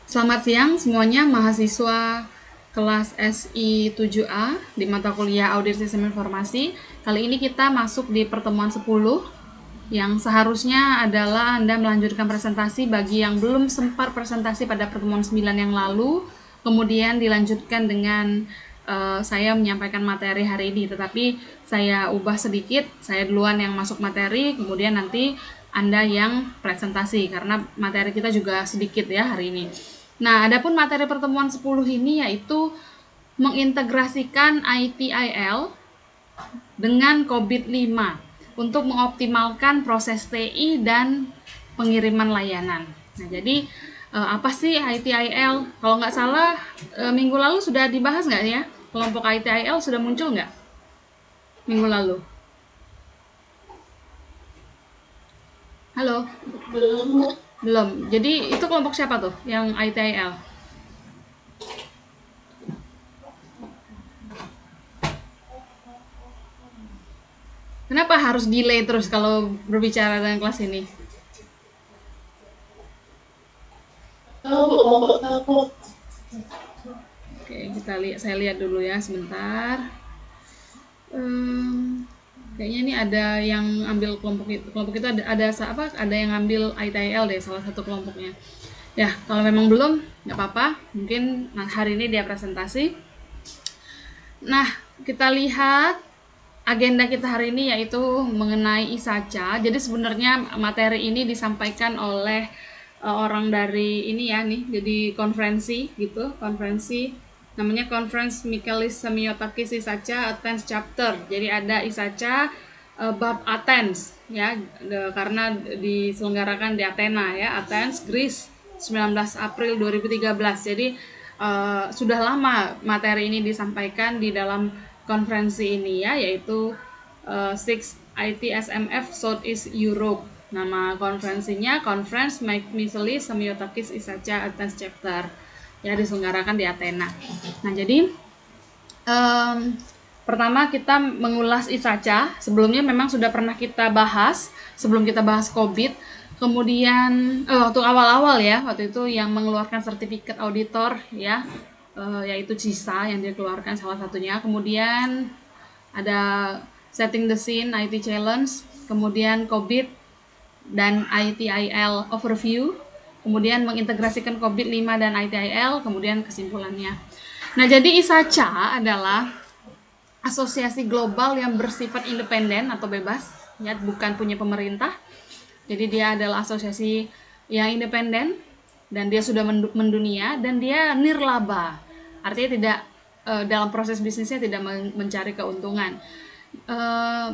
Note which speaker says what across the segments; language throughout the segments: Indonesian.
Speaker 1: Selamat siang semuanya mahasiswa kelas SI 7A di mata kuliah Audit Sistem Informasi. Kali ini kita masuk di pertemuan 10 yang seharusnya adalah Anda melanjutkan presentasi bagi yang belum sempat presentasi pada pertemuan 9 yang lalu, kemudian dilanjutkan dengan saya menyampaikan materi hari ini, tetapi saya ubah sedikit, saya duluan yang masuk materi, kemudian nanti Anda yang presentasi karena materi kita juga sedikit ya hari ini. Nah, adapun materi pertemuan 10 ini yaitu mengintegrasikan ITIL dengan COVID 5 untuk mengoptimalkan proses TI dan pengiriman layanan. Nah, jadi apa sih ITIL? Kalau nggak salah minggu lalu sudah dibahas nggak ya? Kelompok ITIL sudah muncul nggak minggu lalu? Halo? Belum. Jadi itu kelompok siapa tuh yang ITIL? Kenapa harus delay terus kalau berbicara dengan kelas ini? Oke, saya lihat dulu ya sebentar. Kayaknya ini ada yang ambil kelompok itu ada yang ambil ITIL deh, salah satu kelompoknya. Ya, kalau memang belum nggak apa-apa, mungkin hari ini dia presentasi. Nah, kita lihat agenda kita hari ini yaitu mengenai ISACA. Jadi sebenarnya materi ini disampaikan oleh orang dari ini ya nih, jadi konferensi gitu, konferensi namanya Conference Michaelis Semiotakis ISACA Athens Chapter. Jadi ada ISACA bab Athens ya, karena diselenggarakan di Athena ya, Athens, Greece 19 April 2013. Jadi sudah lama materi ini disampaikan di dalam konferensi ini ya, yaitu 6 ITSMF Southeast Europe. Nama konferensinya Conference Michaelis Semiotakis ISACA Athens Chapter. Ya, diselenggarakan di Athena. Nah, jadi pertama kita mengulas ISACA. Sebelumnya memang sudah pernah kita bahas sebelum kita bahas COVID. Kemudian waktu awal-awal ya, waktu itu yang mengeluarkan sertifikat auditor ya, yaitu CISA yang dia keluarkan salah satunya. Kemudian ada Setting the Scene IT Challenge, kemudian COVID dan ITIL Overview, kemudian mengintegrasikan COVID 5 dan ITIL, kemudian kesimpulannya. Nah, jadi ISACA adalah asosiasi global yang bersifat independen atau bebas, ya, bukan punya pemerintah. Jadi dia adalah asosiasi yang independen dan dia sudah mendunia dan dia nirlaba. Artinya tidak dalam proses bisnisnya tidak mencari keuntungan.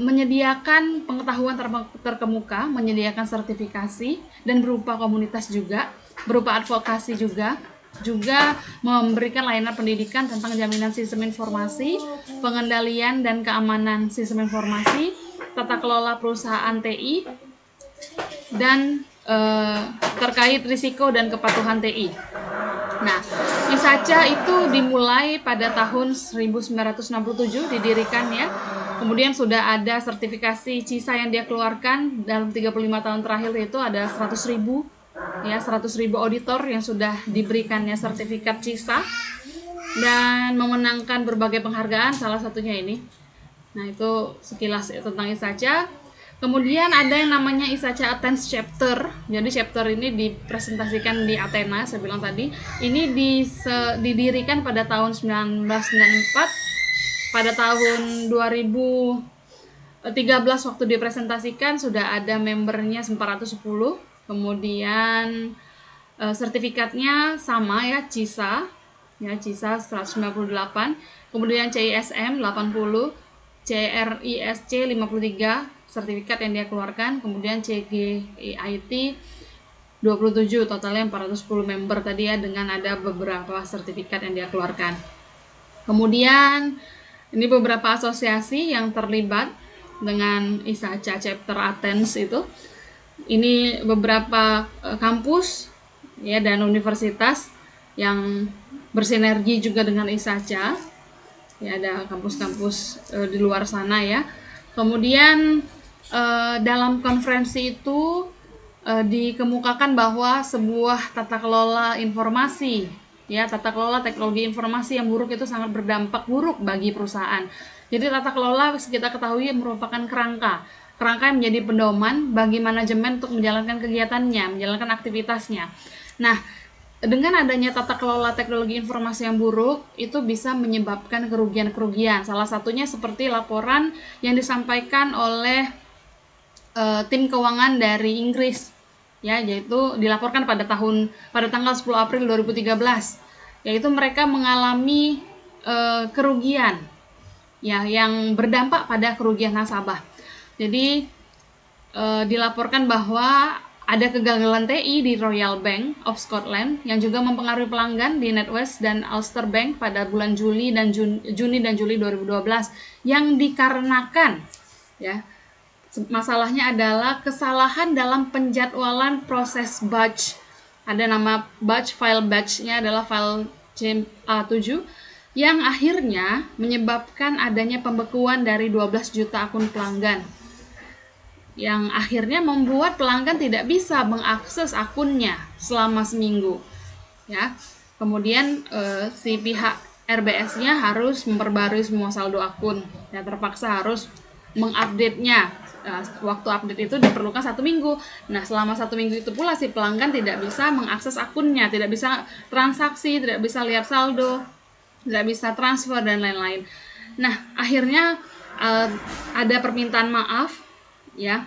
Speaker 1: Menyediakan pengetahuan terkemuka, menyediakan sertifikasi dan berupa komunitas juga, berupa advokasi juga memberikan layanan pendidikan tentang jaminan sistem informasi, pengendalian dan keamanan sistem informasi, tata kelola perusahaan TI, dan terkait risiko dan kepatuhan TI. Nah, ISACA itu dimulai pada tahun 1967 didirikan ya. Kemudian sudah ada sertifikasi CISA yang dia keluarkan dalam 35 tahun terakhir, itu ada 100.000 auditor yang sudah diberikannya sertifikat CISA dan memenangkan berbagai penghargaan, salah satunya ini. Nah, itu sekilas tentang ISACA. Kemudian ada yang namanya ISACA Athens Chapter. Jadi chapter ini dipresentasikan di Athena, saya bilang tadi. Ini didirikan pada tahun 1994. Pada tahun 2013 waktu dipresentasikan sudah ada membernya 410. Kemudian sertifikatnya sama ya, CISA 198, kemudian CISM 80, CRISC 53 sertifikat yang dia keluarkan, kemudian CGIT 27, totalnya 410 member tadi ya, dengan ada beberapa sertifikat yang dia keluarkan. Kemudian ini beberapa asosiasi yang terlibat dengan ISACA Chapter Athens itu. Ini beberapa kampus ya dan universitas yang bersinergi juga dengan ISACA. Ya, ada kampus-kampus di luar sana ya. Kemudian dalam konferensi itu dikemukakan bahwa sebuah tata kelola informasi, ya, tata kelola teknologi informasi yang buruk itu sangat berdampak buruk bagi perusahaan. Jadi tata kelola kita ketahui merupakan kerangka yang menjadi pedoman bagi manajemen untuk menjalankan kegiatannya, menjalankan aktivitasnya. Nah, dengan adanya tata kelola teknologi informasi yang buruk, itu bisa menyebabkan kerugian-kerugian. Salah satunya seperti laporan yang disampaikan oleh tim keuangan dari Inggris, ya, yaitu dilaporkan pada tanggal 10 April 2013, yaitu mereka mengalami kerugian, ya, yang berdampak pada kerugian nasabah. Jadi dilaporkan bahwa ada kegagalan TI di Royal Bank of Scotland yang juga mempengaruhi pelanggan di NatWest dan Ulster Bank pada bulan Juni dan Juli 2012, yang dikarenakan, ya, masalahnya adalah kesalahan dalam penjadwalan proses batch. Ada nama batch, file batch-nya adalah file CMA7, yang akhirnya menyebabkan adanya pembekuan dari 12 juta akun pelanggan, yang akhirnya membuat pelanggan tidak bisa mengakses akunnya selama seminggu, ya. Kemudian si pihak RBS-nya harus memperbarui semua saldo akun, ya, terpaksa harus mengupdate-nya. Waktu update itu diperlukan 1 minggu. Nah, selama 1 minggu itu pula si pelanggan tidak bisa mengakses akunnya, tidak bisa transaksi, tidak bisa lihat saldo, tidak bisa transfer dan lain-lain. Nah, akhirnya ada permintaan maaf, ya.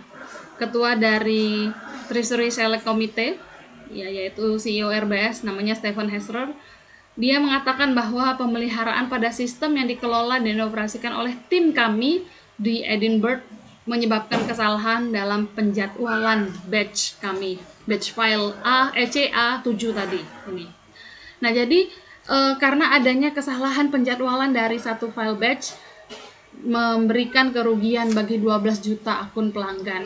Speaker 1: Ketua dari Treasury Select Committee, ya, yaitu CEO RBS namanya Stephen Hester, dia mengatakan bahwa pemeliharaan pada sistem yang dikelola dan dioperasikan oleh tim kami di Edinburgh menyebabkan kesalahan dalam penjadwalan batch kami, batch file CA7 tadi ini. Nah, jadi karena adanya kesalahan penjadwalan dari satu file batch memberikan kerugian bagi 12 juta akun pelanggan.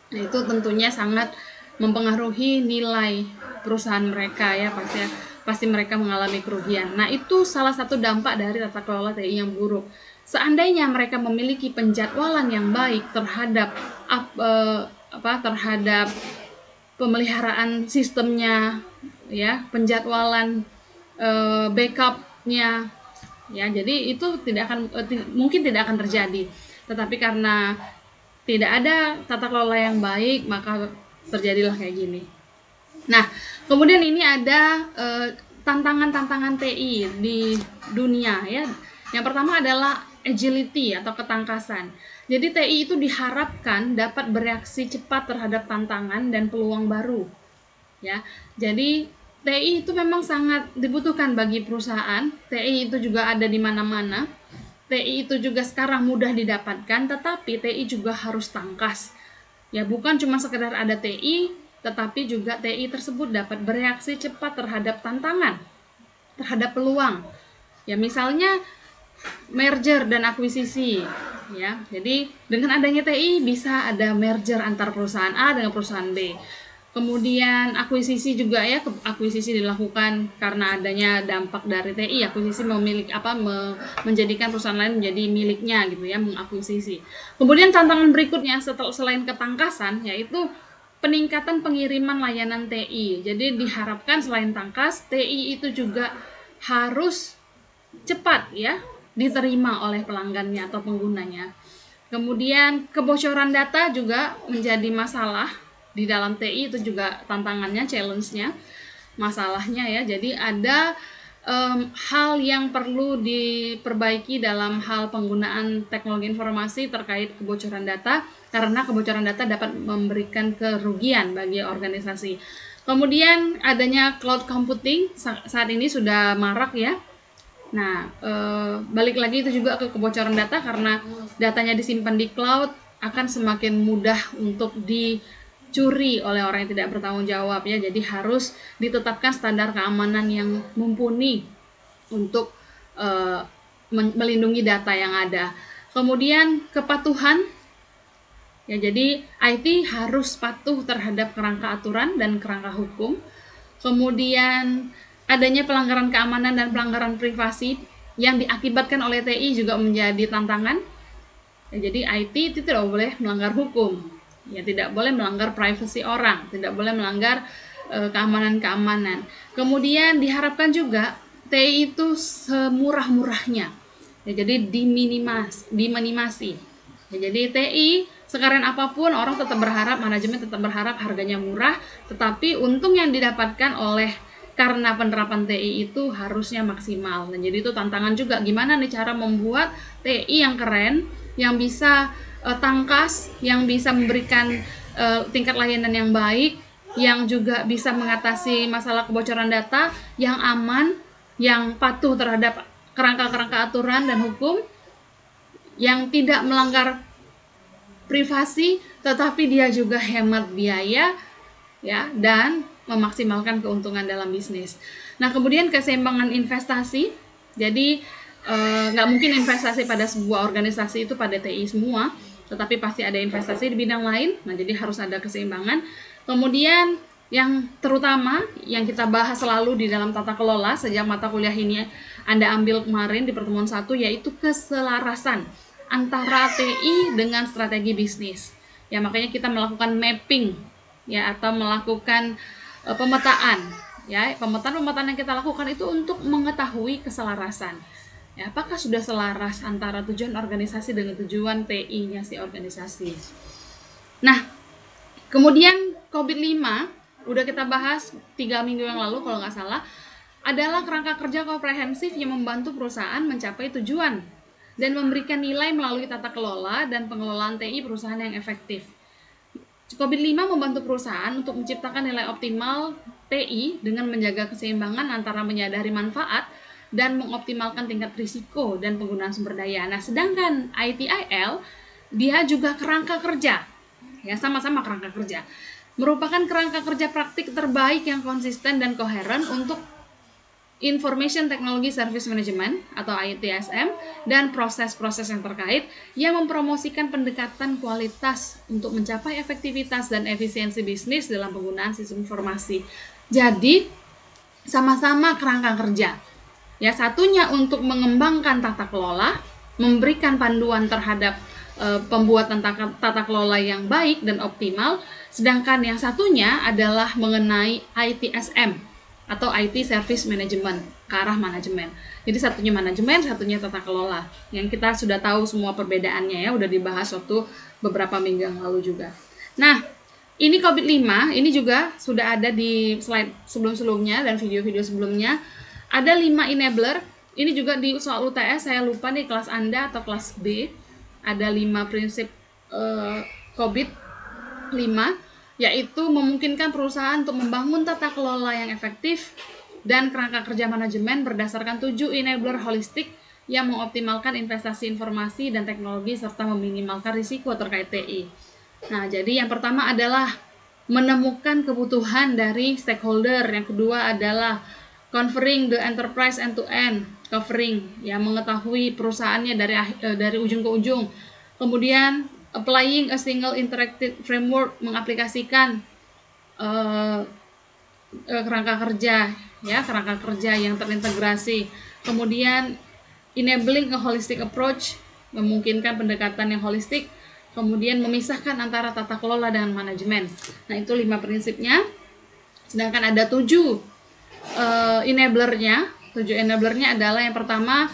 Speaker 1: Nah, itu tentunya sangat mempengaruhi nilai perusahaan mereka, ya, pasti mereka mengalami kerugian. Nah, itu salah satu dampak dari tata kelola TI yang buruk. Seandainya mereka memiliki penjadwalan yang baik terhadap terhadap pemeliharaan sistemnya, ya, penjadwalan backupnya, ya, jadi itu mungkin tidak akan terjadi. Tetapi karena tidak ada tata kelola yang baik, maka terjadilah kayak gini. Nah, kemudian ini ada tantangan-tantangan TI di dunia, ya. Yang pertama adalah agility atau ketangkasan. Jadi TI itu diharapkan dapat bereaksi cepat terhadap tantangan dan peluang baru, ya. Jadi TI itu memang sangat dibutuhkan bagi perusahaan. TI itu juga ada di mana-mana. TI itu juga sekarang mudah didapatkan, tetapi TI juga harus tangkas. Ya, bukan cuma sekedar ada TI, tetapi juga TI tersebut dapat bereaksi cepat terhadap tantangan, terhadap peluang. Ya, misalnya merger dan akuisisi, ya. Jadi dengan adanya TI bisa ada merger antar perusahaan A dengan perusahaan B. Kemudian akuisisi juga, ya, akuisisi dilakukan karena adanya dampak dari TI. Akuisisi menjadikan perusahaan lain menjadi miliknya, gitu, ya, mengakuisisi. Kemudian tantangan berikutnya selain ketangkasan yaitu peningkatan pengiriman layanan TI. Jadi diharapkan selain tangkas, TI itu juga harus cepat, ya, diterima oleh pelanggannya atau penggunanya. Kemudian kebocoran data juga menjadi masalah di dalam TI, itu juga tantangannya, challenge-nya, masalahnya, ya. Jadi ada hal yang perlu diperbaiki dalam hal penggunaan teknologi informasi terkait kebocoran data, karena kebocoran data dapat memberikan kerugian bagi organisasi. Kemudian adanya cloud computing saat ini sudah marak, ya. Nah, balik lagi itu juga ke kebocoran data, karena datanya disimpan di cloud akan semakin mudah untuk dicuri oleh orang yang tidak bertanggung jawab, ya. Jadi harus ditetapkan standar keamanan yang mumpuni untuk melindungi data yang ada. Kemudian kepatuhan, ya, jadi IT harus patuh terhadap kerangka aturan dan kerangka hukum. Kemudian adanya pelanggaran keamanan dan pelanggaran privasi yang diakibatkan oleh TI juga menjadi tantangan. Ya, jadi IT itu tidak boleh melanggar hukum. Ya, tidak boleh melanggar privasi orang, tidak boleh melanggar keamanan-keamanan. Kemudian diharapkan juga TI itu semurah-murahnya. Ya, jadi diminimasi. Ya, jadi TI sekeren apapun orang tetap berharap, manajemen tetap berharap harganya murah, tetapi untung yang didapatkan oleh karena penerapan TI itu harusnya maksimal. Dan jadi itu tantangan juga, gimana nih cara membuat TI yang keren, yang bisa tangkas, yang bisa memberikan tingkat layanan yang baik, yang juga bisa mengatasi masalah kebocoran data, yang aman, yang patuh terhadap kerangka-kerangka aturan dan hukum, yang tidak melanggar privasi, tetapi dia juga hemat biaya, ya, dan memaksimalkan keuntungan dalam bisnis. Nah, kemudian keseimbangan investasi. Jadi nggak mungkin investasi pada sebuah organisasi itu pada TI semua, tetapi pasti ada investasi di bidang lain. Nah, jadi harus ada keseimbangan. Kemudian yang terutama yang kita bahas selalu di dalam tata kelola sejak mata kuliah ini Anda ambil kemarin di pertemuan 1, yaitu keselarasan antara TI dengan strategi bisnis. Ya, makanya kita melakukan mapping, ya, atau melakukan pemetaan. Ya, pemetaan yang kita lakukan itu untuk mengetahui keselarasan. Ya, apakah sudah selaras antara tujuan organisasi dengan tujuan TI-nya si organisasi. Nah, kemudian COVID-5 udah kita bahas 3 minggu yang lalu kalau nggak salah, adalah kerangka kerja komprehensif yang membantu perusahaan mencapai tujuan dan memberikan nilai melalui tata kelola dan pengelolaan TI perusahaan yang efektif. COVID-5 membantu perusahaan untuk menciptakan nilai optimal TI dengan menjaga keseimbangan antara menyadari manfaat dan mengoptimalkan tingkat risiko dan penggunaan sumber daya. Nah, sedangkan ITIL, dia juga kerangka kerja. Ya, sama-sama kerangka kerja. Merupakan kerangka kerja praktik terbaik yang konsisten dan koheren untuk Information Technology Service Management atau ITSM dan proses-proses yang terkait yang mempromosikan pendekatan kualitas untuk mencapai efektivitas dan efisiensi bisnis dalam penggunaan sistem informasi. Jadi sama-sama kerangka kerja. Ya, satunya untuk mengembangkan tata kelola, memberikan panduan terhadap pembuatan tata kelola yang baik dan optimal, sedangkan yang satunya adalah mengenai ITSM atau IT Service Management, ke arah manajemen. Jadi satunya manajemen, satunya tata kelola. Yang kita sudah tahu semua perbedaannya, ya, udah dibahas waktu beberapa minggu yang lalu juga. Nah, ini COVID-5, ini juga sudah ada di slide sebelum-sebelumnya dan video-video sebelumnya. Ada 5 enabler. Ini juga di soal UTS, saya lupa nih kelas Anda atau kelas B. Ada 5 prinsip COVID-5, yaitu memungkinkan perusahaan untuk membangun tata kelola yang efektif dan kerangka kerja manajemen berdasarkan 7 enabler holistik yang mengoptimalkan investasi informasi dan teknologi serta meminimalkan risiko terkait TI. Nah, jadi yang pertama adalah menemukan kebutuhan dari stakeholder. Yang kedua adalah covering the enterprise end-to-end, covering, ya, mengetahui perusahaannya dari ujung ke ujung. Kemudian applying a single interactive framework, mengaplikasikan kerangka kerja, ya, kerangka kerja yang terintegrasi. Kemudian enabling a holistic approach, memungkinkan pendekatan yang holistik. Kemudian memisahkan antara tata kelola dengan manajemen. Nah, itu 5 prinsipnya. Sedangkan ada 7 enablernya. 7 enablernya adalah yang pertama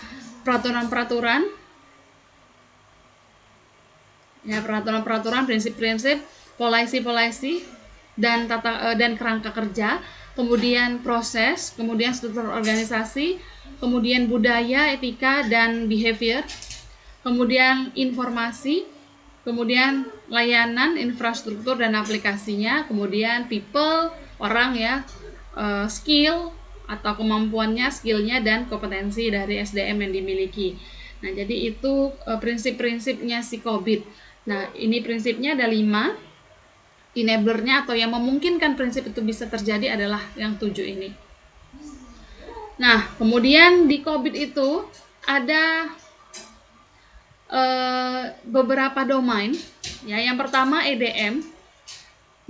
Speaker 1: peraturan-peraturan, ya, peraturan-peraturan, prinsip-prinsip, polisi dan kerangka kerja, kemudian proses, kemudian struktur organisasi, kemudian budaya, etika dan behavior, kemudian informasi, kemudian layanan, infrastruktur dan aplikasinya, kemudian people, orang, ya, skill atau kemampuannya, skillnya dan kompetensi dari SDM yang dimiliki. Nah, jadi itu prinsip-prinsipnya si COVID. Nah, ini prinsipnya ada 5. Enablernya atau yang memungkinkan prinsip itu bisa terjadi adalah yang 7 ini. Nah, kemudian di COVID itu ada beberapa domain. Ya, yang pertama EDM.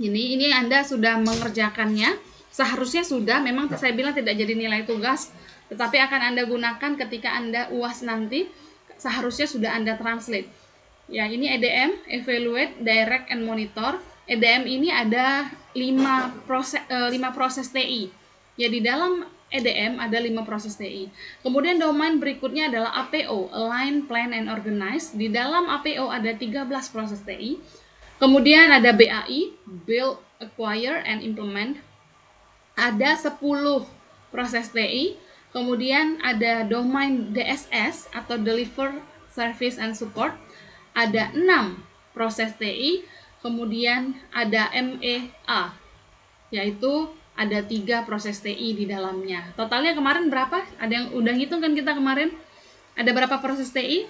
Speaker 1: Ini Anda sudah mengerjakannya. Seharusnya sudah, memang saya bilang tidak jadi nilai tugas, tetapi akan Anda gunakan ketika Anda UAS nanti. Seharusnya sudah Anda translate. Ya, ini EDM, Evaluate, Direct, and Monitor. EDM ini ada 5 proses TI. Ya, di dalam EDM ada 5 proses TI. Kemudian domain berikutnya adalah APO, Align, Plan, and Organize. Di dalam APO ada 13 proses TI. Kemudian ada BAI, Build, Acquire, and Implement. Ada 10 proses TI. Kemudian ada domain DSS atau Deliver, Service, and Support. Ada 6 proses TI, kemudian ada MEA, yaitu ada 3 proses TI di dalamnya. Totalnya kemarin berapa? Ada yang udah ngitung kan kita kemarin? Ada berapa proses TI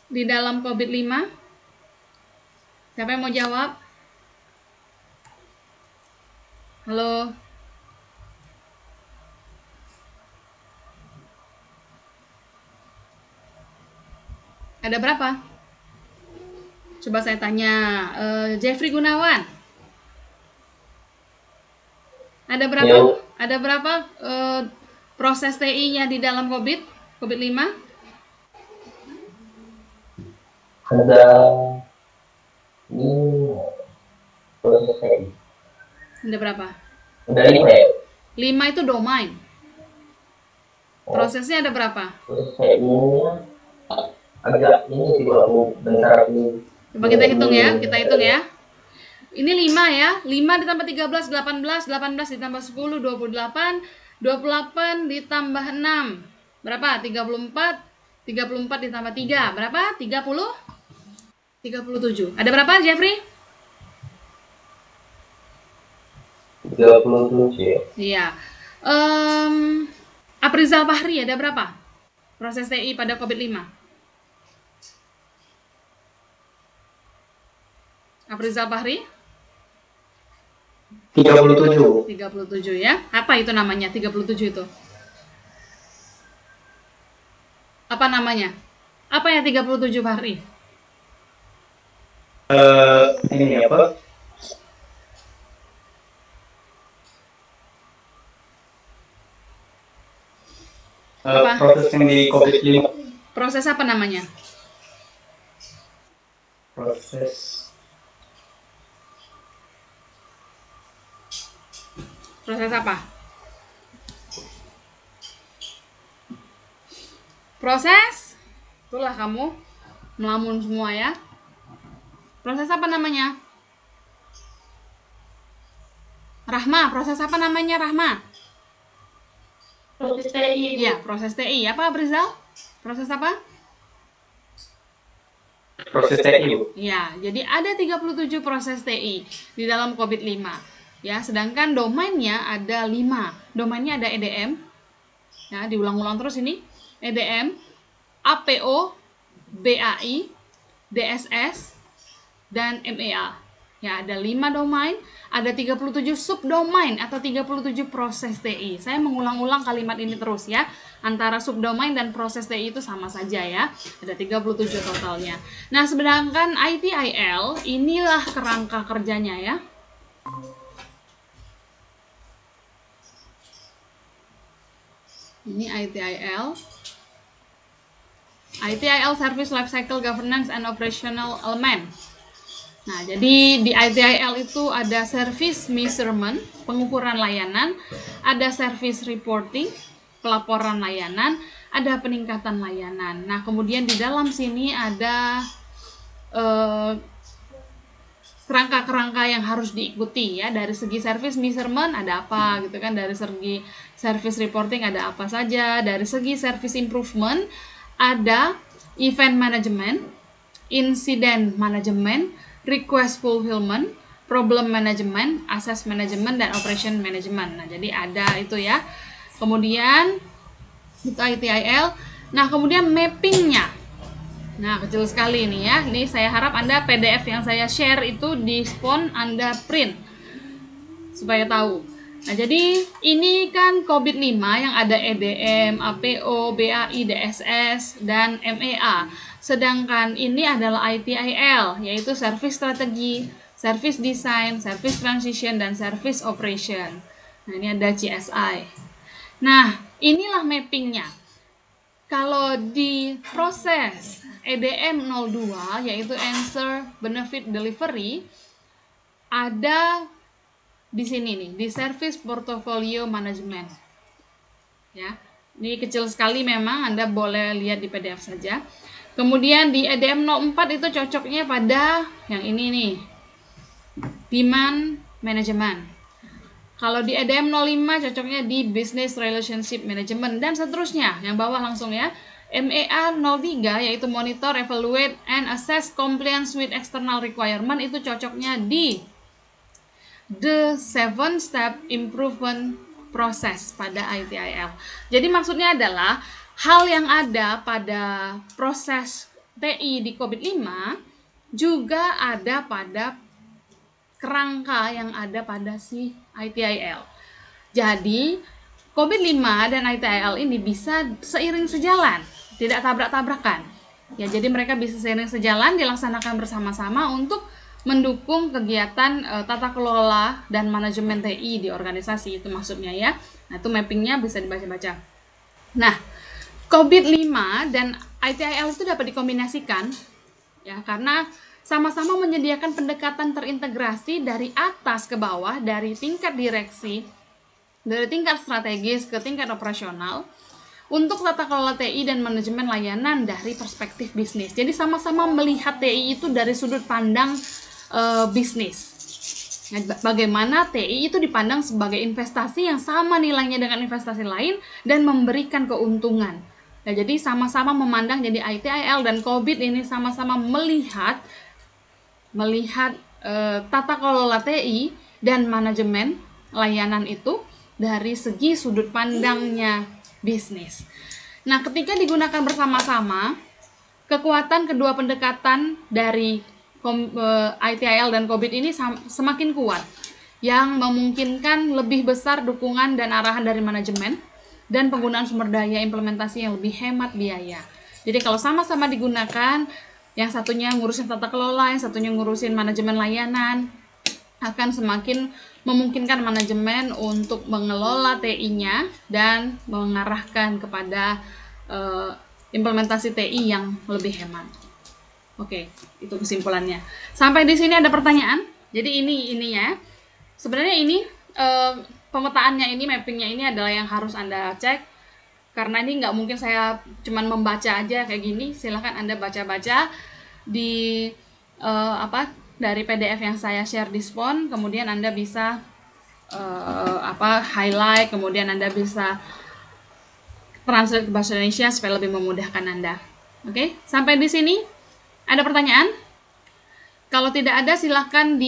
Speaker 1: di dalam COVID 5? Siapa yang mau jawab? Halo? Ada berapa? Coba saya tanya, Jeffrey Gunawan. Ada berapa?
Speaker 2: Ya.
Speaker 1: Ada berapa proses TI-nya di dalam COVID 5?
Speaker 2: Ada ini proses TI.
Speaker 1: Ada berapa?
Speaker 2: Ada 5 ya?
Speaker 1: 5 itu domain. Prosesnya ada berapa?
Speaker 2: Proses TI-nya agak ini sih kalau bentar aku.
Speaker 1: Coba kita hitung ya, Ini 5 ya. 5 ditambah 13, 18, 18 ditambah 10, 28, 28 ditambah 6. Berapa? 34. 34 ditambah 3. Berapa? 30? 37. Ada berapa, Jeffrey?
Speaker 2: 37 ya?
Speaker 1: Iya. Aprizal Fahri ada berapa? Proses TI pada COVID 5. Aprizal Fahri?
Speaker 2: 37.
Speaker 1: 37 ya. Apa itu namanya 37 itu? Apa namanya? Apa yang 37 Fahri?
Speaker 2: Ini apa? Proses yang di COVID 5.
Speaker 1: Proses apa namanya? Proses apa? Proses? Itulah kamu melamun semua ya. Proses apa namanya? Rahma, proses apa namanya Rahma?
Speaker 3: Proses TI.
Speaker 1: Iya, proses TI. Apa Brizal? Proses apa?
Speaker 2: Proses TI, Bu.
Speaker 1: Ya, jadi ada 37 proses TI di dalam COVID 5. Ya, sedangkan domainnya ada 5. Domainnya ada EDM. Ya, diulang-ulang terus ini. EDM, APO, BAI, DSS, dan MEA. Ya, ada 5 domain, ada 37 subdomain atau 37 proses TI. Saya mengulang-ulang kalimat ini terus ya. Antara subdomain dan proses TI itu sama saja ya. Ada 37 totalnya. Nah, sedangkan ITIL inilah kerangka kerjanya ya. Ini ITIL. ITIL Service Lifecycle Governance and Operational Element. Nah, jadi di ITIL itu ada service measurement, pengukuran layanan, ada service reporting, pelaporan layanan, ada peningkatan layanan. Nah, kemudian di dalam sini ada kerangka-kerangka yang harus diikuti ya. Dari segi service measurement ada apa gitu kan, dari segi service reporting ada apa saja, dari segi service improvement ada event management, incident management, request fulfillment, problem management, access management, dan operation management. Nah, jadi ada itu ya. Kemudian itu ITIL. Nah, kemudian mappingnya. Nah, kecil sekali ini ya. Ini saya harap Anda PDF yang saya share itu di spon Anda print supaya tahu. Nah, jadi ini kan COVID 5 yang ada EDM, APO, BAI, DSS, dan MEA. Sedangkan ini adalah ITIL, yaitu Service Strategi, Service Design, Service Transition, dan Service Operation. Nah, ini ada CSI. Nah, inilah mappingnya. Kalau di proses EDM 02 yaitu Answer Benefit Delivery, ada di sini nih, di Service Portfolio Management. Ya, ini kecil sekali memang, Anda boleh lihat di PDF saja. Kemudian di EDM 04 itu cocoknya pada yang ini nih, Demand Management. Kalau di EDM 05 cocoknya di Business Relationship Management dan seterusnya. Yang bawah langsung ya. MEA 03 yaitu Monitor, Evaluate, and Assess Compliance with External Requirement itu cocoknya di The 7-Step Improvement Process pada ITIL. Jadi maksudnya adalah hal yang ada pada proses TI di COVID-5 juga ada pada kerangka yang ada pada si ITIL. Jadi, COVID-5 dan ITIL ini bisa seiring sejalan, tidak tabrak-tabrakan. Ya, jadi mereka bisa seiring sejalan dilaksanakan bersama-sama untuk mendukung kegiatan tata kelola dan manajemen TI di organisasi, itu maksudnya ya. Nah, itu mappingnya bisa dibaca-baca. Nah, COVID-5 dan ITIL itu dapat dikombinasikan ya, karena sama-sama menyediakan pendekatan terintegrasi dari atas ke bawah, dari tingkat direksi, dari tingkat strategis ke tingkat operasional, untuk tata kelola TI dan manajemen layanan dari perspektif bisnis. Jadi sama-sama melihat TI itu dari sudut pandang bisnis. Bagaimana TI itu dipandang sebagai investasi yang sama nilainya dengan investasi lain dan memberikan keuntungan. Nah, jadi sama-sama memandang, jadi ITIL dan COVID ini sama-sama melihat tata kelola TI dan manajemen layanan itu dari segi sudut pandangnya bisnis. Nah, ketika digunakan bersama-sama, kekuatan kedua pendekatan dari ITIL dan COVID ini semakin kuat, yang memungkinkan lebih besar dukungan dan arahan dari manajemen dan penggunaan sumber daya implementasi yang lebih hemat biaya. Jadi kalau sama-sama digunakan, yang satunya ngurusin tata kelola, yang satunya ngurusin manajemen layanan, akan semakin memungkinkan manajemen untuk mengelola TI-nya dan mengarahkan kepada implementasi TI yang lebih hemat. Oke, itu kesimpulannya. Sampai di sini ada pertanyaan? Jadi ini ya. Sebenarnya ini pemetaannya ini, mappingnya ini adalah yang harus Anda cek. Karena ini nggak mungkin saya cuman membaca aja kayak gini. Silahkan Anda baca-baca di dari PDF yang saya share di Spon. Kemudian Anda bisa highlight, kemudian Anda bisa translate ke bahasa Indonesia supaya lebih memudahkan Anda. Oke, sampai di sini ada pertanyaan? Kalau tidak ada, silahkan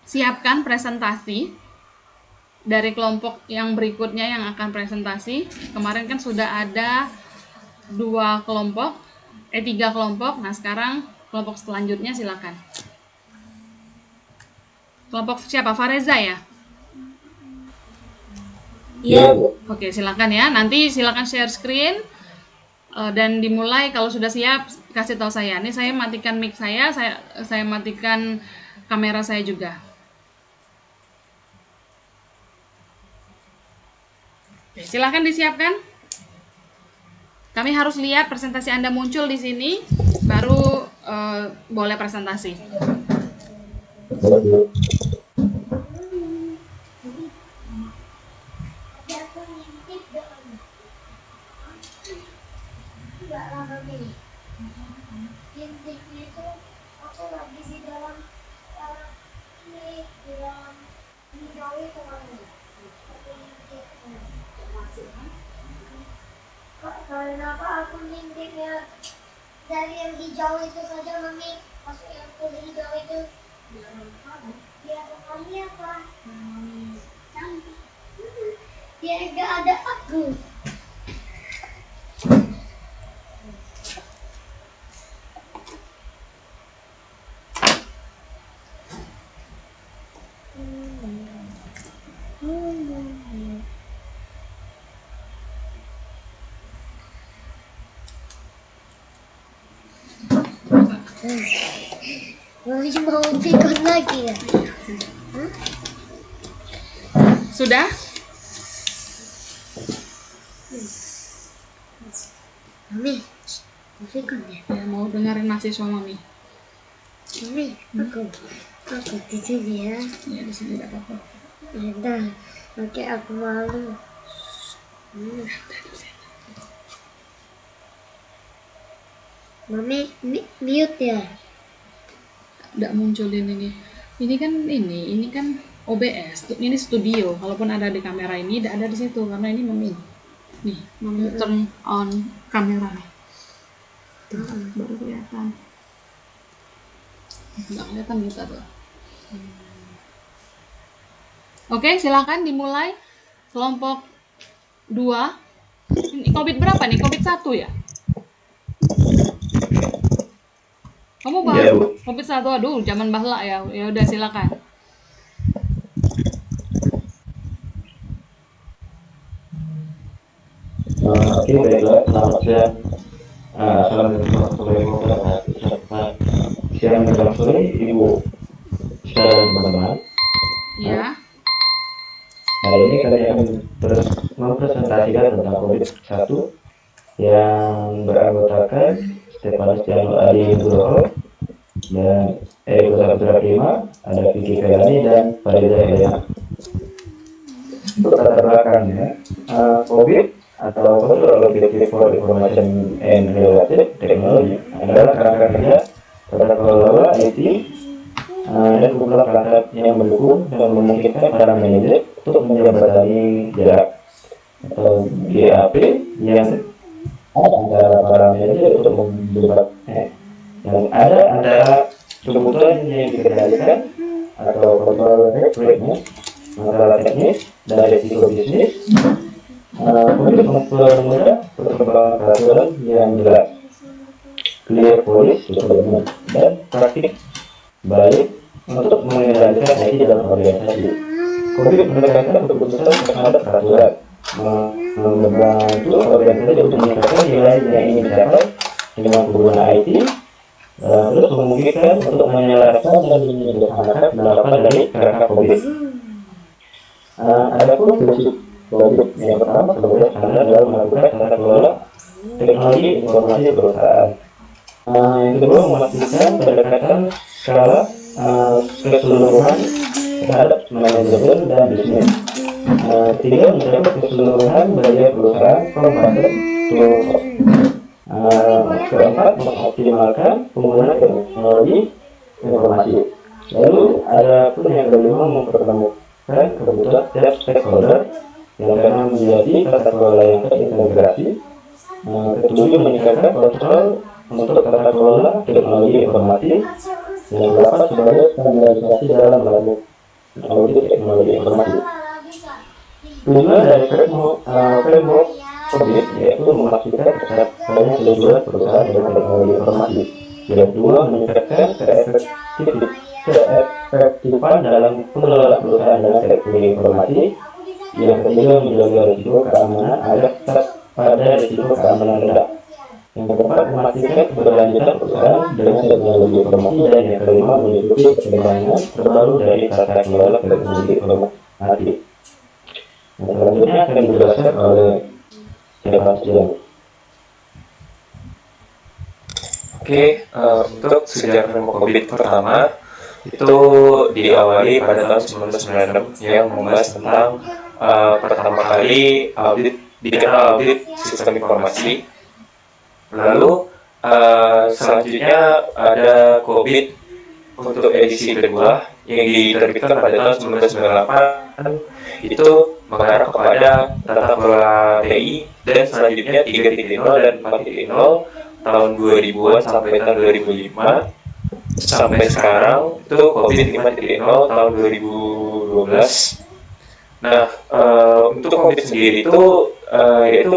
Speaker 1: disiapkan presentasi dari kelompok yang berikutnya yang akan presentasi. Kemarin kan sudah ada 3 kelompok. Nah, sekarang kelompok selanjutnya silakan. Kelompok siapa? Fareza ya?
Speaker 3: Iya, Bu.
Speaker 1: Oke, silakan ya. Nanti silakan share screen dan dimulai. Kalau sudah siap, kasih tahu saya. Ini saya matikan mic saya matikan kamera saya juga. Oke, silakan disiapkan. Kami harus lihat presentasi Anda muncul di sini, baru boleh presentasi.
Speaker 3: Kenapa aku ngintipnya dari yang hijau itu saja, Mami? Masuk yang kulit hijau itu. Biar Mami apa? Cantik. Biar gak ada aku. Mami mau pikir lagi ya?
Speaker 1: Sudah?
Speaker 3: Mami, Covid kan ya?
Speaker 1: Ya, mau dengerin mahasiswa Mami.
Speaker 3: Mami, aku di sini ya.
Speaker 1: Ya, di sini tidak apa-apa.
Speaker 3: Udah, oke aku malu. Mami, mute ya?
Speaker 1: Nggak munculin ini kan OBS, ini studio. Kalaupun ada di kamera ini, tidak ada di situ karena ini Mami turn on kamera nih. Tuh, baru kelihatan. Nggak kelihatan kita tuh. Oke, silakan dimulai kelompok 2. Ini COVID berapa nih? COVID 1 ya? Kamu bahas
Speaker 2: Iya, Bu.
Speaker 1: COVID 1, aduh, zaman bahla ya. Ya udah silakan.
Speaker 2: Oke, baiklah. Selamat siang. Assalamualaikum warahmatullahi wabarakatuh. Selamat siang dan sore, Ibu dan teman-teman.
Speaker 1: Ya.
Speaker 2: Hari ini kami akan mempresentasikan tentang COVID-1 yang beranggotakan Stefanus Janu Adi Nugroho dan Eko Saputra Prima, ada Vicky Felani dan Farida Helena. Untuk latar belakangnya, COVID atau Control Objective for Information and Related Technology adalah kerangka kerja tata kelola IT dan kumpulan perangkat yang mendukung dan memungkinkan para manajer untuk menjembatani jarak atau GAP yang ada antara para manajer untuk yang ada antara kebutuhan yang dikendalikan atau kontrol rekrutmen, masalah teknis dan risiko bisnis untuk mempermudah perkembangan peraturan yang jelas, clear policy dan praktik baik untuk mengendalikan IT dalam organisasi. COVID menekankan keputusan terhadap peraturan, membantu organisasi untuk meningkatkan nilai yang ingin dicapai dengan penggunaan IT, terus memungkinkan untuk menyelaraskan dan menyederhanakan penerapan dari kerangka COVID. Adapun prinsip COVID yang pertama sebagai standar dalam melakukan tata kelola teknologi informasi perusahaan. Yang kedua, memastikan pendekatan skala keseluruhan terhadap manajemen dan bisnis. Ketiga, mencapai keseluruhan bagian perusahaan kompeten. Keempat, mengoptimalkan penggunaan teknologi informasi. Lalu ada pun yang kelima, mempertemukan kebutuhan setiap stakeholder yang akan menjadi tata kelola yang terintegrasi. Ketujuh, meningkatkan kontrol untuk tata kelola teknologi informasi yang dapat sebagai standarisasi dalam melakukan audit teknologi informasi. Tujuan dari framework COVID yaitu memastikan tercapainya keseluruhan perusahaan dengan teknologi informasi. Yang kedua, meningkatkan keefektifan dalam pengelola perusahaan dengan teknologi informasi. Yang ketiga, menjaga risiko keamanan agar tetap pada risiko keamanan rendah. Yang keempat, memastikan keberlanjutan perusahaan dengan teknologi informasi. Dan yang kelima, mengikuti perkembangan terbaru dari tata kelola teknologi informasi. Yang selanjutnya akan dijelaskan oleh Stefanus Janu.
Speaker 4: Oke, untuk sejarah COVID pertama itu diawali pada tahun 1996 yang membahas tentang pertama kali dikenal audit sistem informasi. Lalu selanjutnya ada COVID untuk edisi kedua yang diterbitkan pada tahun 1998, itu mengarah kepada tata kelola TI, dan selanjutnya 3.0 dan 4.0 tahun 2000-an sampai tahun 2005. Sampai sekarang itu COVID 5.0 tahun 2012. Nah, untuk COVID sendiri itu yaitu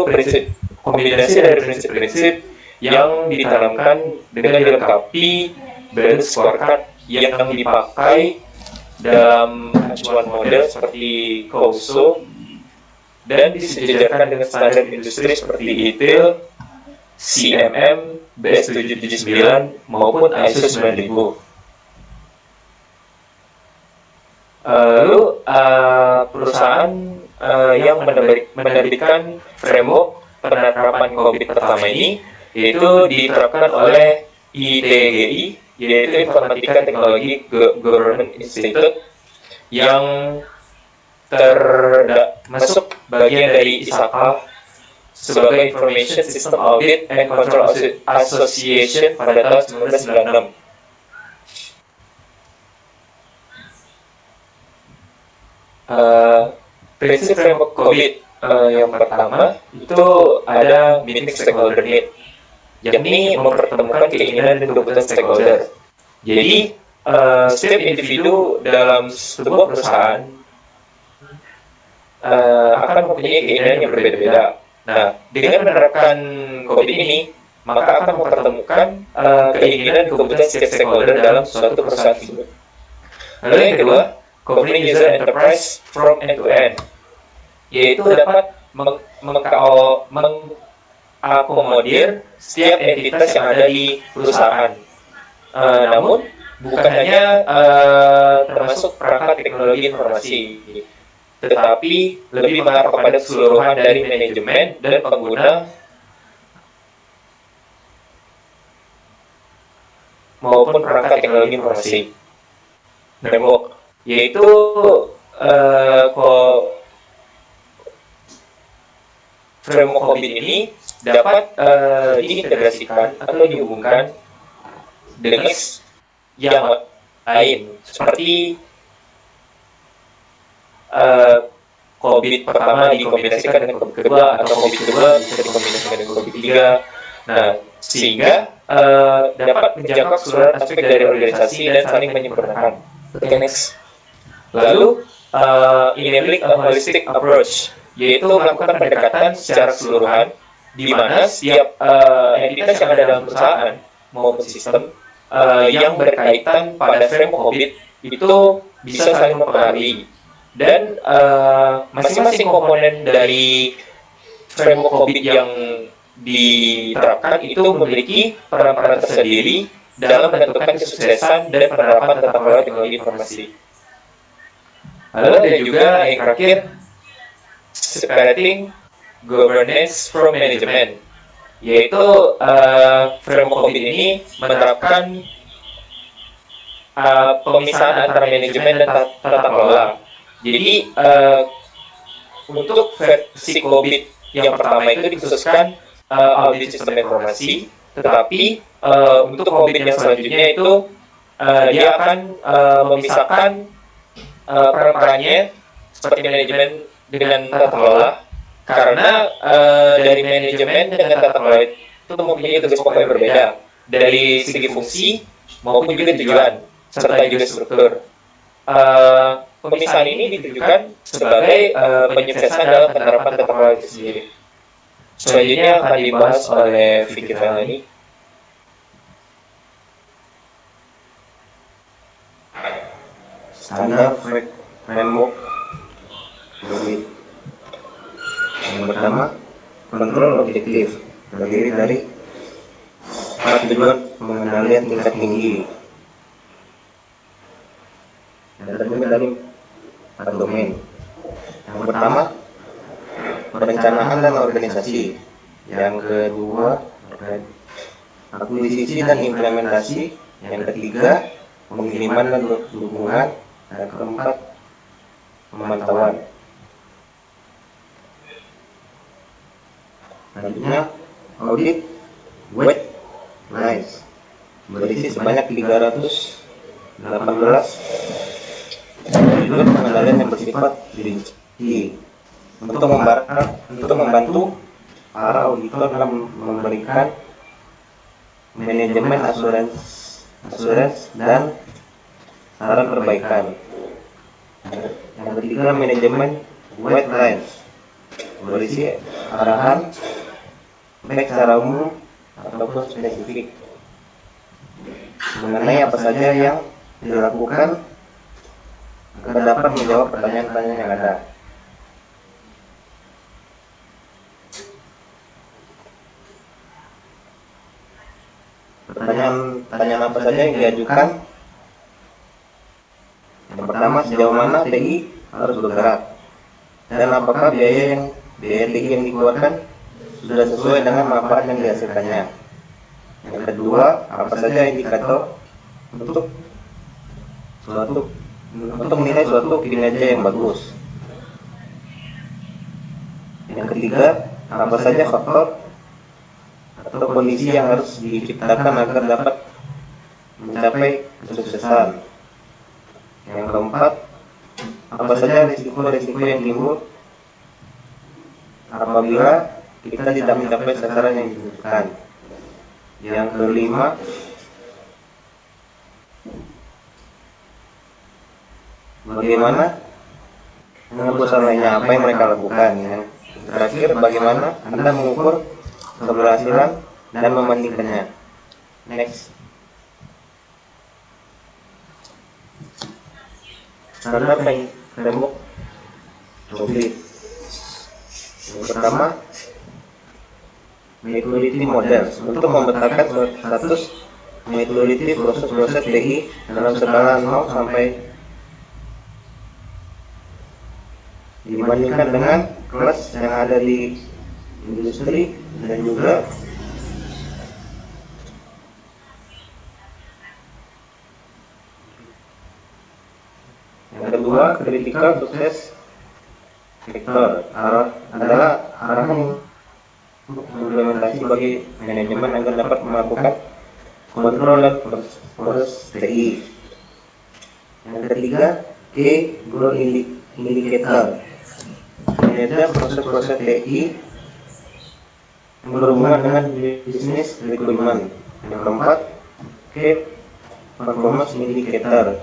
Speaker 4: kombinasi dari prinsip-prinsip yang ditanamkan dengan dilengkapi balance scorecard yang dipakai dalam acuan model seperti COSO dan disejajarkan dengan standar industri seperti ITIL, CMM, BS779 maupun ISO 9000. Lalu perusahaan yang menerbitkan framework penerapan COVID pertama ini yaitu diterapkan oleh ITGI, yaitu Informatika Teknologi Government Institute, yang termasuk bagian dari ISAKA sebagai Information System Audit and Control Association pada tahun 1996. Prinsip framework COVID yang pertama itu ada meeting stakeholder need, yakni mempertemukan keinginan dan kebutuhan stakeholder. Jadi setiap individu dalam sebuah perusahaan akan mempunyai keinginan yang berbeda-beda. Nah, dengan menerapkan COVID ini, maka akan mempertemukan keinginan dan kebutuhan setiap stakeholder dalam suatu perusahaan tersebut. Lalu yang kedua, covering user enterprise from end to end, yaitu dapat mengakomodir setiap entitas yang ada di perusahaan. Namun, bukan hanya termasuk perangkat teknologi informasi, tetapi lebih mengarah kepada keseluruhan dari manajemen dan pengguna maupun perangkat teknologi informasi. Framework, yaitu framework COVID ini dapat diintegrasikan atau dihubungkan dengan yang lain, seperti COVID pertama dikombinasikan dengan COVID kedua, atau COVID kedua bisa dikombinasikan dengan COVID ketiga. Nah, sehingga dapat menjangkau keseluruhan aspek dari organisasi dan saling menyempurnakan. Okay, next. Lalu, enabling a holistic approach, yaitu melakukan pendekatan secara keseluruhan, di mana setiap entitas yang ada dalam perusahaan maupun sistem yang berkaitan pada framework COVID itu bisa saling mempengaruhi. Dan masing-masing komponen dari framework COVID yang diterapkan itu memiliki peran-peran tersendiri dalam menentukan kesuksesan dan penerapan tata kelola teknologi informasi. Lalu ada juga yang terakhir, separating governance from management, yaitu framework COVID ini menerapkan pemisahan antara manajemen dan tata kelola. Jadi untuk versi COVID yang pertama itu dikhususkan audit sistem informasi, tetapi untuk COVID yang selanjutnya itu dia akan memisahkan peran-perannya seperti manajemen dengan tata kelola, karena dari manajemen dengan tata kelola itu mempunyai tugas pokok yang berbeda dari segi fungsi maupun juga tujuan serta juga struktur. Pemisahan ini ditujukan sebagai penyuksesan dalam penerapan tata kelola itu sendiri. Selanjutnya akan dibahas oleh Vicky Felani.
Speaker 2: Standar framework COVID. Yang pertama, kontrol objektif terdiri dari 4 tujuan pengendalian tingkat tinggi dan terdiri dari 4 domain. Yang pertama, perencanaan dan organisasi. Yang kedua, akuisisi dan implementasi. Yang ketiga, pengiriman dan dukungan. Dan keempat, pemantauan. Selanjutnya, audit wet lines berisi sebanyak 318 tujuan pengendalian yang bersifat rinci untuk membantu para auditor dalam memberikan manajemen asuransi dan saran perbaikan. Yang ketiga, manajemen wet lines berisi arahan baik secara umum ataupun spesifik mengenai apa saja yang dilakukan agar dapat menjawab pertanyaan-pertanyaan yang ada. Pertanyaan apa saja yang diajukan? Yang pertama, sejauh mana TI harus bergerak? Dan apakah biaya TI yang dikeluarkan sudah sesuai dengan manfaat yang dihasilkannya? Yang kedua, apa saja indikator untuk menilai suatu kinerja yang bagus. Yang ketiga, apa saja faktor atau kondisi yang harus diciptakan agar dapat mencapai kesuksesan. Yang keempat, apa saja risiko-risiko yang timbul apabila kita tidak mencapai sasaran yang dibutuhkan. Yang kelima, bagaimana perusahaan lainnya apa yang mereka lakukan. Yang terakhir, bagaimana Anda mengukur keberhasilan dan membandingkannya. Next. Standar framework COBIT. Yang pertama, maturity model untuk memetakan status maturity proses TI dalam skala 0 sampai dibandingkan dengan kelas yang ada di industri dan juga yang kedua, critical success factor adalah arahan implementasi bagi manajemen agar dapat melakukan kontrol dan proses TI. Yang ketiga, growth indicator kinerja proses-proses TI yang berhubungan dengan business requirement. Yang keempat, performance indicator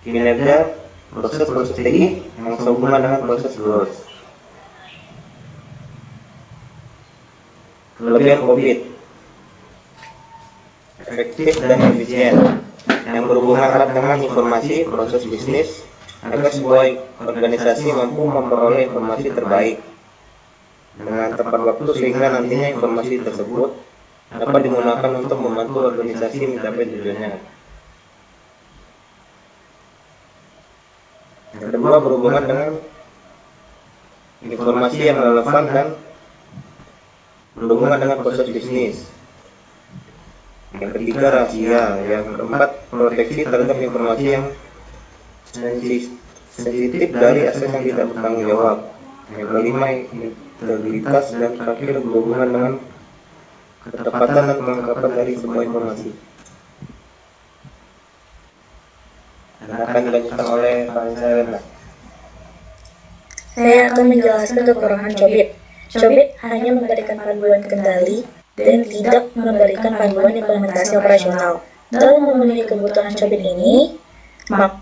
Speaker 2: kinerja proses-proses TI yang sehubungan dengan proses growth. Kelebihan COBIT, efektif dan efisien, yang berhubungan erat dengan informasi proses bisnis agar sebuah organisasi mampu memperoleh informasi terbaik dengan tepat waktu sehingga nantinya informasi tersebut dapat digunakan untuk membantu organisasi mencapai tujuannya. Yang kedua, berhubungan dengan informasi yang relevan dan berhubungan dengan proses bisnis. Yang ketiga, rahasia. Yang keempat, proteksi terhadap informasi yang sensitif dari akses yang tidak bertanggung jawab. Yang kelima, integritas, dan terakhir berhubungan dengan ketepatan dan kelengkapan dari sebuah informasi. Dan akan dilanjutkan oleh Pak Selena.
Speaker 5: Saya akan menjelaskan kekurangan COBIT. COBIT hanya memberikan panduan kendali dan tidak memberikan panduan implementasi operasional. Dalam memenuhi kebutuhan COBIT ini,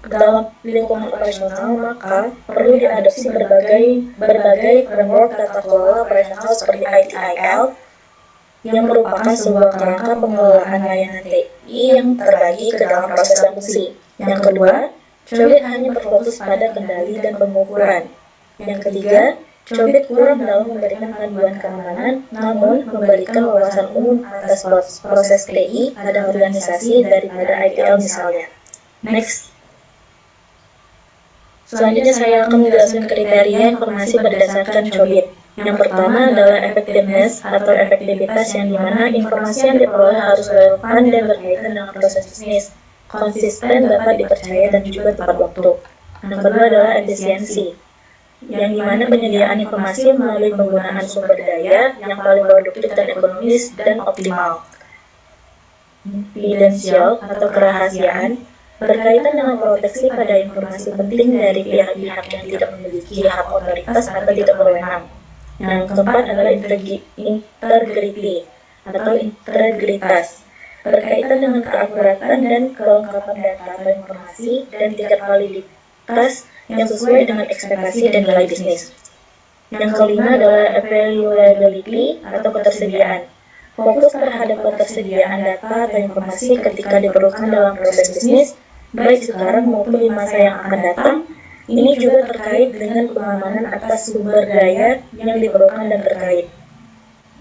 Speaker 5: dalam lingkungan operasional, maka perlu diadopsi berbagai framework tata kelola operasional seperti ITIL yang merupakan sebuah kerangka pengelolaan layanan TI yang terbagi ke dalam proses dan fungsi. Yang kedua, COBIT hanya berfokus pada kendali dan pengukuran. Yang ketiga, COBIT kurang dalam memberikan panduan keamanan, namun memberikan wawasan umum atas proses TI pada organisasi daripada ITL misalnya. Next. Selanjutnya saya akan menjelaskan kriteria informasi berdasarkan COBIT. Yang pertama adalah effectiveness atau efektivitas, yang dimana informasi yang diperoleh harus relevan dan berkaitan dengan proses bisnis, konsisten, dapat dipercaya, dan juga tepat waktu. Yang kedua adalah efisiensi, yang dimana penyediaan informasi melalui penggunaan sumber daya yang paling produktif dan ekonomis dan optimal. Confidential atau kerahasiaan berkaitan dengan proteksi pada informasi penting dari pihak-pihak yang tidak memiliki hak otoritas atau tidak berwenang. Yang keempat adalah integrity atau integritas, berkaitan dengan keakuratan dan kelengkapan data atau informasi dan tingkat validitas yang sesuai dengan ekspektasi dan nilai bisnis. Yang kelima adalah availability atau ketersediaan, fokus terhadap ketersediaan data atau informasi ketika diperlukan dalam proses bisnis, baik sekarang maupun di masa yang akan datang. Ini juga terkait dengan pengamanan atas sumber daya yang diperlukan dan terkait.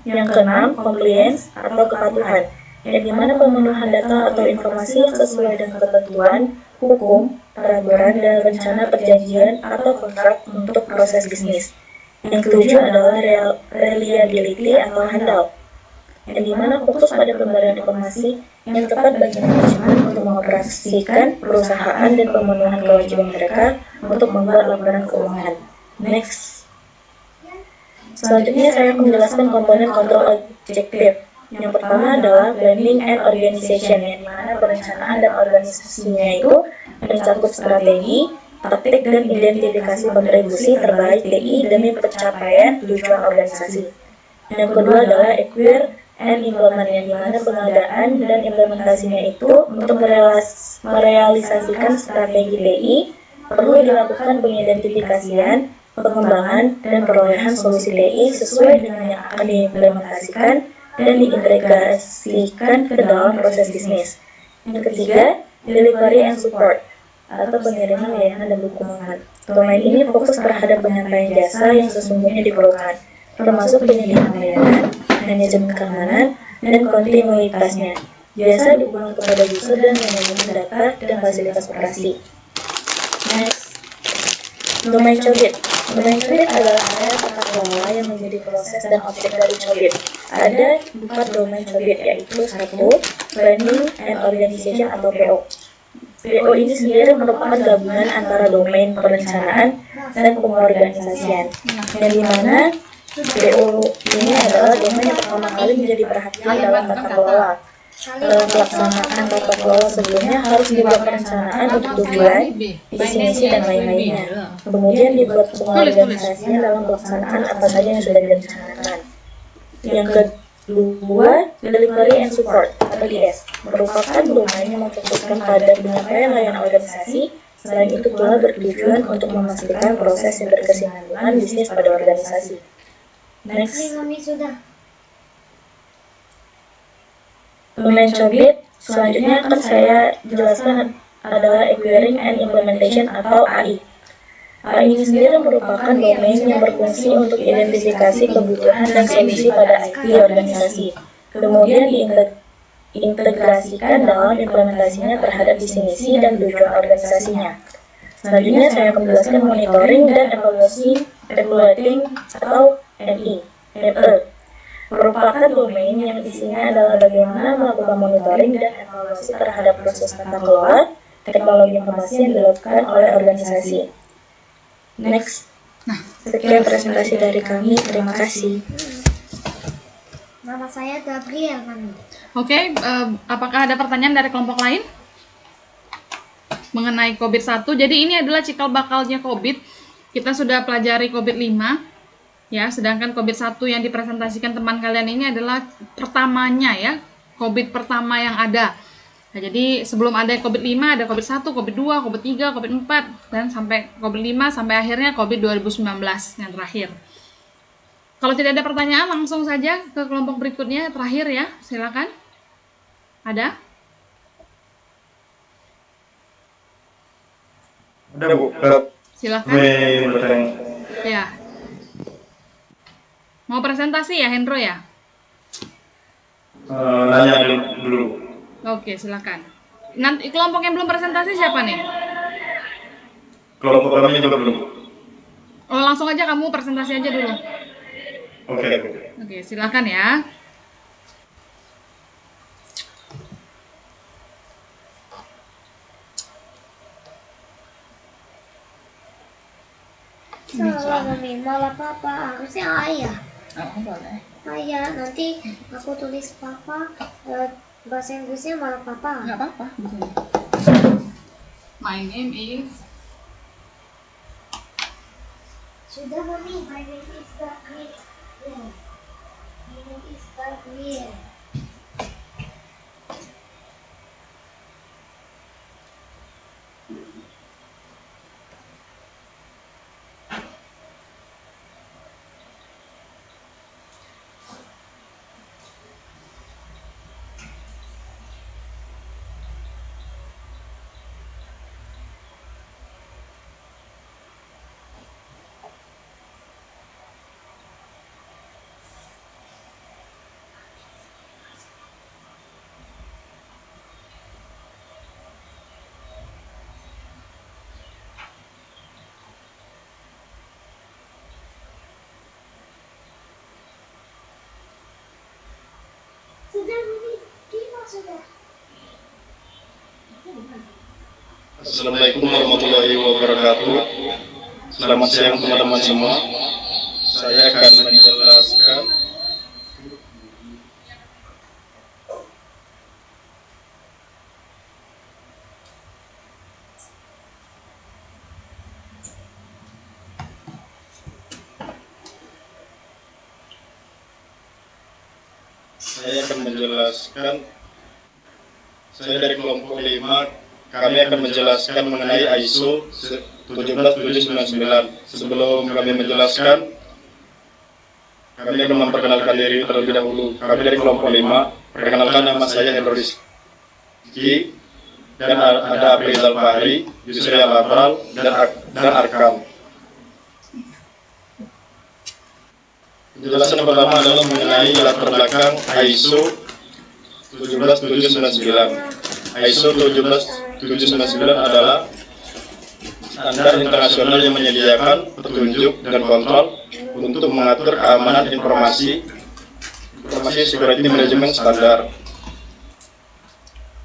Speaker 5: Yang keenam, compliance atau kepatuhan, yang dimana pemenuhan data atau informasi yang sesuai dengan ketentuan, hukum, peraturan, dan rencana perjanjian atau kontrak untuk proses bisnis. Yang ketujuh adalah reliability atau handal, yang dimana fokus pada pemberian informasi yang tepat bagi manajemen untuk mengoperasikan perusahaan dan pemenuhan kewajiban mereka untuk membuat laporan keuangan. Next. Selanjutnya saya akan menjelaskan komponen kontrol objektif. Yang pertama adalah planning and organization, yang dimana perencanaan dan organisasinya itu mencakup strategi, taktik, dan identifikasi kontribusi terbaik DI demi pencapaian tujuan organisasi. Yang kedua adalah acquire and implement, yang dimana pengadaan dan implementasinya itu untuk merealisasikan strategi DI perlu dilakukan pengidentifikasian, pengembangan, dan perolehan solusi DI sesuai dengan yang akan diimplementasikan dan diintegrasikan ke dalam proses bisnis. Yang ketiga, delivery and support atau pengiriman layanan dan dukungan. Domain ini fokus terhadap penyampaian jasa yang sesungguhnya diperlukan, termasuk penyediaan layanan, manajemen keamanan, dan kontinuitasnya. Biasa digunakan kepada user dan manajemen data dan fasilitas operasi. Next, domain Cobit. Domain Cobit adalah area tata kelola yang menjadi proses dan objek dari Cobit. Ada 4 domain Cobit, yaitu 1. Planning and Organization atau PO. PO ini sendiri merupakan gabungan antara domain perencanaan dan pengorganisasian, yang dimana PO ini adalah domain yang pertama kali menjadi perhatian dalam tata kelola. Pelaksanaan tata kelola sebelumnya harus dibuat perencanaan untuk tujuan, visi misi, dan lain-lainnya. Kemudian dibuat pengorganisasinya dalam pelaksanaan apa saja yang sudah direncanakan. Yang kedua, delivery and support atau DS merupakan domain yang memfokuskan pada penyampaian layanan organisasi. Selain itu pula bertujuan untuk memastikan proses yang berkesinambungan bisnis pada organisasi. Next.
Speaker 3: Mami sudah.
Speaker 5: Domain Cobit selanjutnya akan saya jelaskan adalah Acquiring and Implementation atau AI. AI ini sendiri merupakan domain yang berfungsi untuk identifikasi kebutuhan dan solusi pada IT organisasi. Kemudian diintegrasikan dalam implementasinya terhadap visi misi dan tujuan organisasinya. Selanjutnya saya akan menjelaskan monitoring dan evaluating atau ME. Merupakan domain yang isinya adalah bagaimana melakukan monitoring dan evaluasi terhadap proses tata kelola teknologi informasi yang dilakukan oleh organisasi. Next. Sekian presentasi dari kami. Terima kasih.
Speaker 3: Nama saya Gabriel, Mami.
Speaker 1: Oke, apakah ada pertanyaan dari kelompok lain mengenai COVID 1? Jadi ini adalah cikal bakalnya COVID. Kita sudah pelajari COVID 5. Ya, sedangkan COVID 1 yang dipresentasikan teman kalian ini adalah pertamanya ya, COVID pertama yang ada. Nah, jadi sebelum ada COVID 5 ada COVID 1, COVID 2, COVID 3, COVID 4 dan sampai COVID 5 sampai akhirnya COVID 2019 yang terakhir. Kalau tidak ada pertanyaan langsung saja ke kelompok berikutnya terakhir ya, silakan. Ada?
Speaker 4: Ada Bu.
Speaker 1: Silakan.
Speaker 4: Bertanya.
Speaker 1: Ya. Mau presentasi ya, Hendro ya?
Speaker 4: Nanya dulu.
Speaker 1: Oke, silakan. Nanti kelompok yang belum presentasi siapa nih?
Speaker 4: Kelompok kami juga belum.
Speaker 1: Oh, langsung aja kamu presentasi aja dulu.
Speaker 4: Oke.
Speaker 1: Oke, silakan ya.
Speaker 3: Salah, Mami. Malah papa. Harusnya ayah.
Speaker 1: Oh, boleh.
Speaker 3: Ayah, nanti aku tulis papa. Bahasa Inggrisnya malah papa.
Speaker 1: Nggak apa-apa. My name is...
Speaker 3: Sudah, Mami. My name is Gabriel. My name is Gabriel. sudah.
Speaker 6: Assalamualaikum warahmatullahi wabarakatuh. Selamat siang teman-teman semua. Saya akan menjelaskan saya dari kelompok 5. Kami akan menjelaskan mengenai ISO 17799. Sebelum kami menjelaskan, kami akan memperkenalkan diri terlebih dahulu. Kami dari kelompok 5. Perkenalkan, nama saya Hendro Rizky, dan ada Aprizal Fahri, Yusri Al-Abral, dan Arkam. Penjelasan yang pertama adalah mengenai latar belakang ISO 17799. ISO 17799 adalah standar internasional yang menyediakan petunjuk dan kontrol untuk mengatur keamanan informasi security management standar.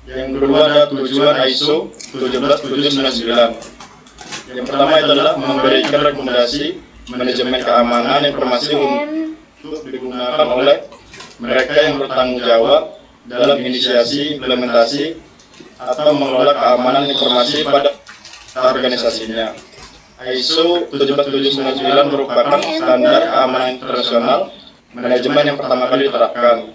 Speaker 6: Yang kedua ada tujuan ISO 17799. Yang pertama adalah memberikan rekomendasi manajemen keamanan informasi untuk digunakan oleh mereka yang bertanggung jawab dalam inisiasi, implementasi, atau mengelola keamanan informasi pada organisasinya. ISO 17799 merupakan standar keamanan internasional manajemen yang pertama kali diterapkan.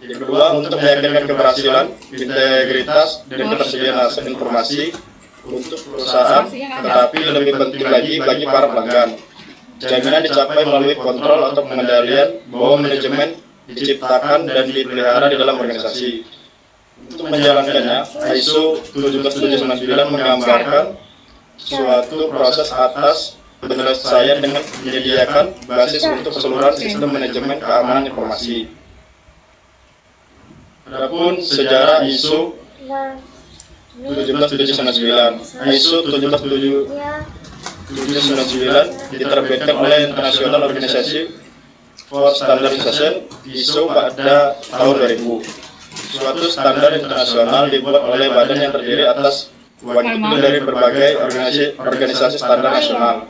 Speaker 6: Yang kedua, untuk meyakinkan keberhasilan, integritas, dan ketersediaan aset informasi untuk perusahaan, tetapi lebih penting lagi bagi para pelanggan. Jaminan dicapai melalui kontrol atau pengendalian bahwa manajemen diciptakan dan dipelihara di dalam organisasi. Untuk menjalankannya, ISO 17799 menggambarkan suatu proses atas penyelesaian dengan menyediakan basis untuk keseluruhan sistem manajemen keamanan informasi. Adapun sejarah ISO 17799. ISO 17799 diterbitkan oleh International Organization for Standardization (ISO) pada tahun 2000. Suatu standar internasional dibuat oleh badan yang terdiri atas wakil dari berbagai organisasi standar nasional.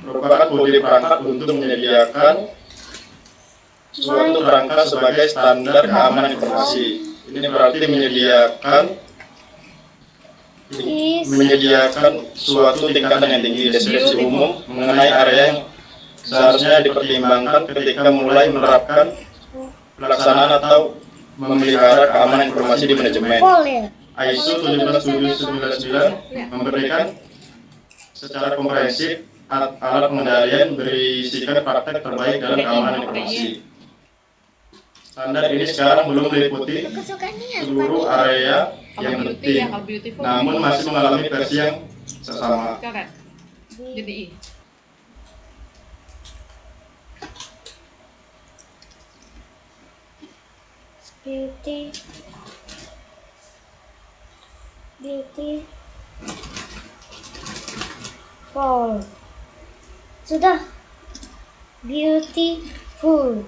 Speaker 6: Merupakan bodi perangkat untuk menyediakan suatu kerangka sebagai standar keamanan informasi. Ini berarti menyediakan suatu tingkatan yang tinggi deskripsi umum mengenai area yang seharusnya dipertimbangkan ketika mulai menerapkan pelaksanaan atau memelihara keamanan informasi di manajemen. ISO 17799 memberikan secara komprehensif alat pengendalian berisikan praktek terbaik dalam keamanan informasi. Standar ini sekarang belum meliputi seluruh area yang penting, namun masih mengalami versi yang sesama.
Speaker 1: Jadi
Speaker 3: beautiful. Sudah. Beautiful.